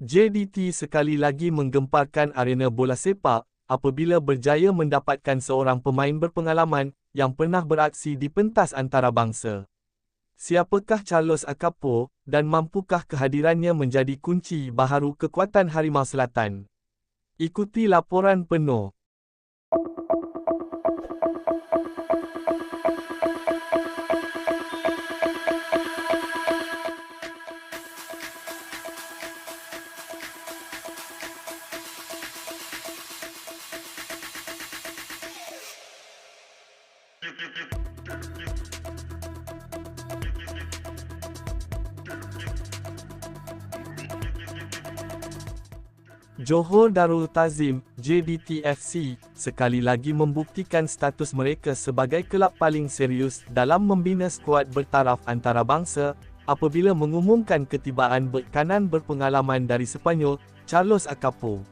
JDT sekali lagi menggemparkan arena bola sepak apabila berjaya mendapatkan seorang pemain berpengalaman yang pernah beraksi di pentas antarabangsa. Siapakah Carlos Akapo dan mampukah kehadirannya menjadi kunci baharu kekuatan Harimau Selatan? Ikuti laporan penuh. Johor Darul Ta'zim (JDT-FC) sekali lagi membuktikan status mereka sebagai kelab paling serius dalam membina skuad bertaraf antarabangsa apabila mengumumkan ketibaan bek kanan berpengalaman dari Sepanyol, Carlos Akapo.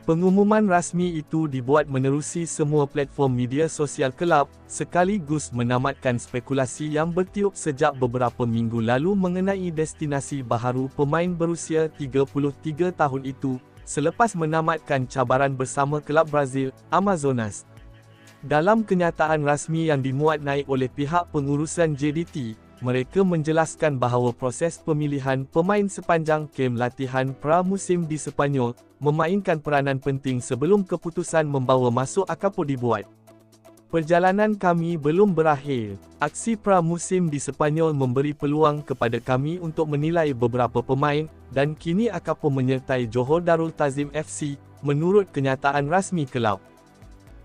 Pengumuman rasmi itu dibuat menerusi semua platform media sosial kelab, sekaligus menamatkan spekulasi yang bertiup sejak beberapa minggu lalu mengenai destinasi baharu pemain berusia 33 tahun itu, selepas menamatkan cabaran bersama kelab Brazil, Amazonas. Dalam kenyataan rasmi yang dimuat naik oleh pihak pengurusan JDT, mereka menjelaskan bahawa proses pemilihan pemain sepanjang kem latihan pra-musim di Sepanyol memainkan peranan penting sebelum keputusan membawa masuk Akapo dibuat. Perjalanan kami belum berakhir. Aksi pra-musim di Sepanyol memberi peluang kepada kami untuk menilai beberapa pemain dan kini Akapo menyertai Johor Darul Ta'zim FC, menurut kenyataan rasmi kelab.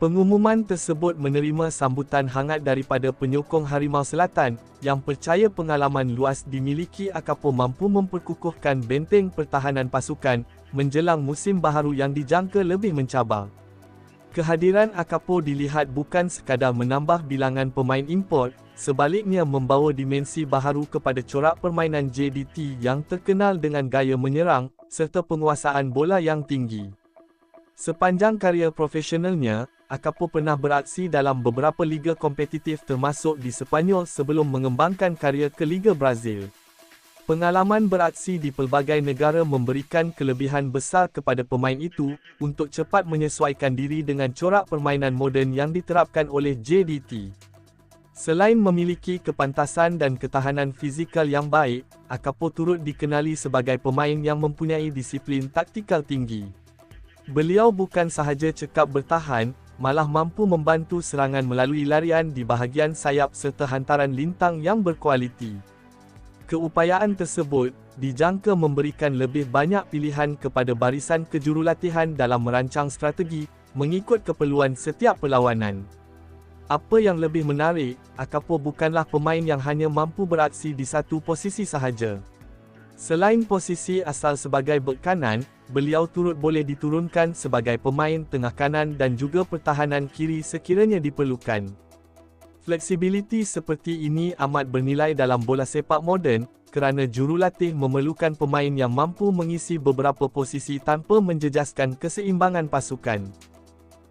Pengumuman tersebut menerima sambutan hangat daripada penyokong Harimau Selatan yang percaya pengalaman luas dimiliki Akapo mampu memperkukuhkan benteng pertahanan pasukan menjelang musim baharu yang dijangka lebih mencabar. Kehadiran Akapo dilihat bukan sekadar menambah bilangan pemain import, sebaliknya membawa dimensi baharu kepada corak permainan JDT yang terkenal dengan gaya menyerang serta penguasaan bola yang tinggi. Sepanjang karier profesionalnya, Akapo pernah beraksi dalam beberapa liga kompetitif termasuk di Sepanyol sebelum mengembangkan karier ke Liga Brazil. Pengalaman beraksi di pelbagai negara memberikan kelebihan besar kepada pemain itu untuk cepat menyesuaikan diri dengan corak permainan moden yang diterapkan oleh JDT. Selain memiliki kepantasan dan ketahanan fizikal yang baik, Akapo turut dikenali sebagai pemain yang mempunyai disiplin taktikal tinggi. Beliau bukan sahaja cekap bertahan, malah mampu membantu serangan melalui larian di bahagian sayap serta hantaran lintang yang berkualiti. Keupayaan tersebut dijangka memberikan lebih banyak pilihan kepada barisan kejurulatihan dalam merancang strategi mengikut keperluan setiap perlawanan. Apa yang lebih menarik, Akapo bukanlah pemain yang hanya mampu beraksi di satu posisi sahaja. Selain posisi asal sebagai bek kanan, beliau turut boleh diturunkan sebagai pemain tengah kanan dan juga pertahanan kiri sekiranya diperlukan. Fleksibiliti seperti ini amat bernilai dalam bola sepak moden, kerana jurulatih memerlukan pemain yang mampu mengisi beberapa posisi tanpa menjejaskan keseimbangan pasukan.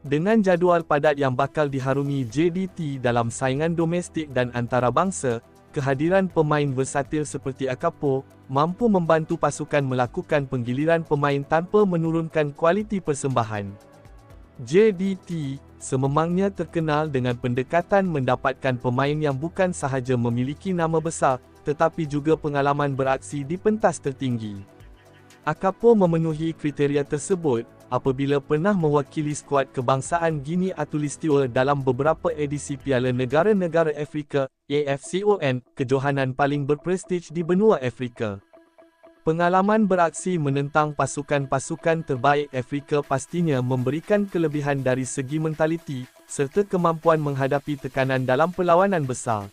Dengan jadual padat yang bakal diharungi JDT dalam saingan domestik dan antarabangsa, kehadiran pemain versatil seperti Akapo mampu membantu pasukan melakukan penggiliran pemain tanpa menurunkan kualiti persembahan. JDT sememangnya terkenal dengan pendekatan mendapatkan pemain yang bukan sahaja memiliki nama besar, tetapi juga pengalaman beraksi di pentas tertinggi. Akapo memenuhi kriteria tersebut apabila pernah mewakili skuad kebangsaan Guinea Atulistiwa dalam beberapa edisi Piala Negara-Negara Afrika (AFCON), kejohanan paling berprestij di benua Afrika. Pengalaman beraksi menentang pasukan-pasukan terbaik Afrika pastinya memberikan kelebihan dari segi mentaliti, serta kemampuan menghadapi tekanan dalam perlawanan besar.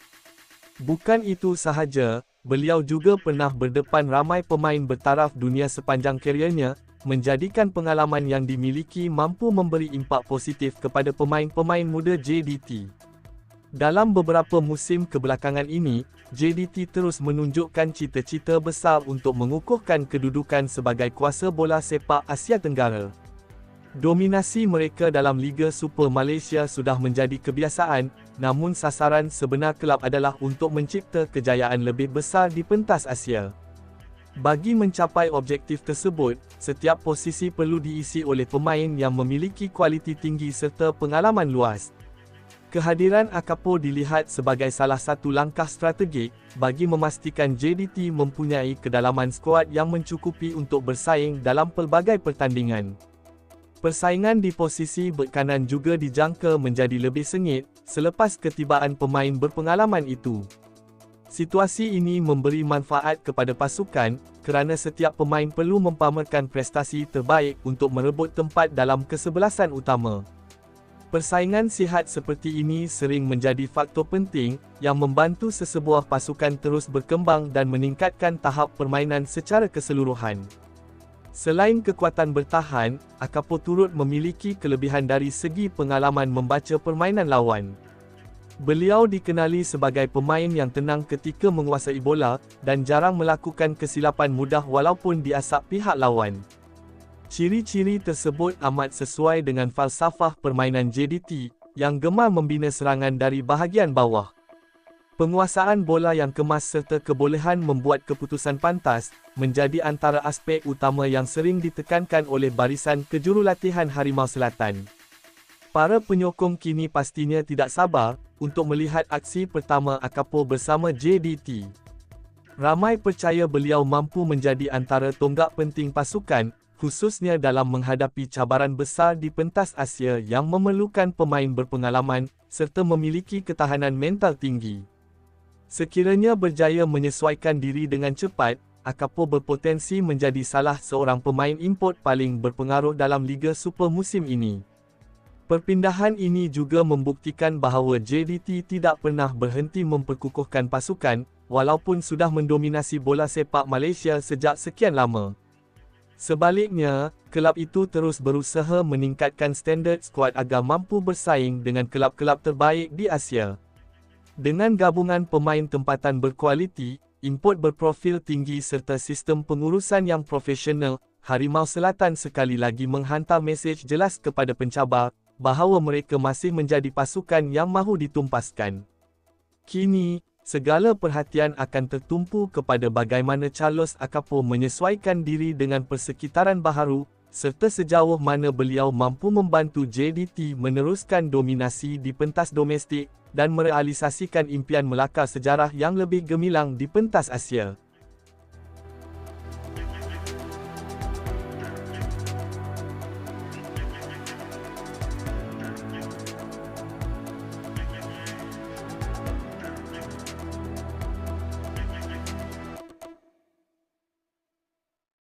Bukan itu sahaja, beliau juga pernah berdepan ramai pemain bertaraf dunia sepanjang kariernya, menjadikan pengalaman yang dimiliki mampu memberi impak positif kepada pemain-pemain muda JDT. Dalam beberapa musim kebelakangan ini, JDT terus menunjukkan cita-cita besar untuk mengukuhkan kedudukan sebagai kuasa bola sepak Asia Tenggara. Dominasi mereka dalam Liga Super Malaysia sudah menjadi kebiasaan, namun sasaran sebenar kelab adalah untuk mencipta kejayaan lebih besar di pentas Asia. Bagi mencapai objektif tersebut, setiap posisi perlu diisi oleh pemain yang memiliki kualiti tinggi serta pengalaman luas. Kehadiran Akapo dilihat sebagai salah satu langkah strategik bagi memastikan JDT mempunyai kedalaman skuad yang mencukupi untuk bersaing dalam pelbagai pertandingan. Persaingan di posisi bek kanan juga dijangka menjadi lebih sengit selepas ketibaan pemain berpengalaman itu. Situasi ini memberi manfaat kepada pasukan kerana setiap pemain perlu mempamerkan prestasi terbaik untuk merebut tempat dalam kesebelasan utama. Persaingan sihat seperti ini sering menjadi faktor penting yang membantu sesebuah pasukan terus berkembang dan meningkatkan tahap permainan secara keseluruhan. Selain kekuatan bertahan, Akapo turut memiliki kelebihan dari segi pengalaman membaca permainan lawan. Beliau dikenali sebagai pemain yang tenang ketika menguasai bola dan jarang melakukan kesilapan mudah walaupun diasap pihak lawan. Ciri-ciri tersebut amat sesuai dengan falsafah permainan JDT yang gemar membina serangan dari bahagian bawah. Penguasaan bola yang kemas serta kebolehan membuat keputusan pantas menjadi antara aspek utama yang sering ditekankan oleh barisan kejurulatihan Harimau Selatan. Para penyokong kini pastinya tidak sabar untuk melihat aksi pertama Akapo bersama JDT. Ramai percaya beliau mampu menjadi antara tonggak penting pasukan, khususnya dalam menghadapi cabaran besar di pentas Asia yang memerlukan pemain berpengalaman serta memiliki ketahanan mental tinggi. Sekiranya berjaya menyesuaikan diri dengan cepat, Akapo berpotensi menjadi salah seorang pemain import paling berpengaruh dalam Liga Super musim ini. Perpindahan ini juga membuktikan bahawa JDT tidak pernah berhenti memperkukuhkan pasukan, walaupun sudah mendominasi bola sepak Malaysia sejak sekian lama. Sebaliknya, kelab itu terus berusaha meningkatkan standard skuad agar mampu bersaing dengan kelab-kelab terbaik di Asia. Dengan gabungan pemain tempatan berkualiti, import berprofil tinggi serta sistem pengurusan yang profesional, Harimau Selatan sekali lagi menghantar mesej jelas kepada pencabar bahawa mereka masih menjadi pasukan yang mahu ditumpaskan. Kini, segala perhatian akan tertumpu kepada bagaimana Carlos Akapo menyesuaikan diri dengan persekitaran baharu, serta sejauh mana beliau mampu membantu JDT meneruskan dominasi di pentas domestik dan merealisasikan impian melakar sejarah yang lebih gemilang di pentas Asia.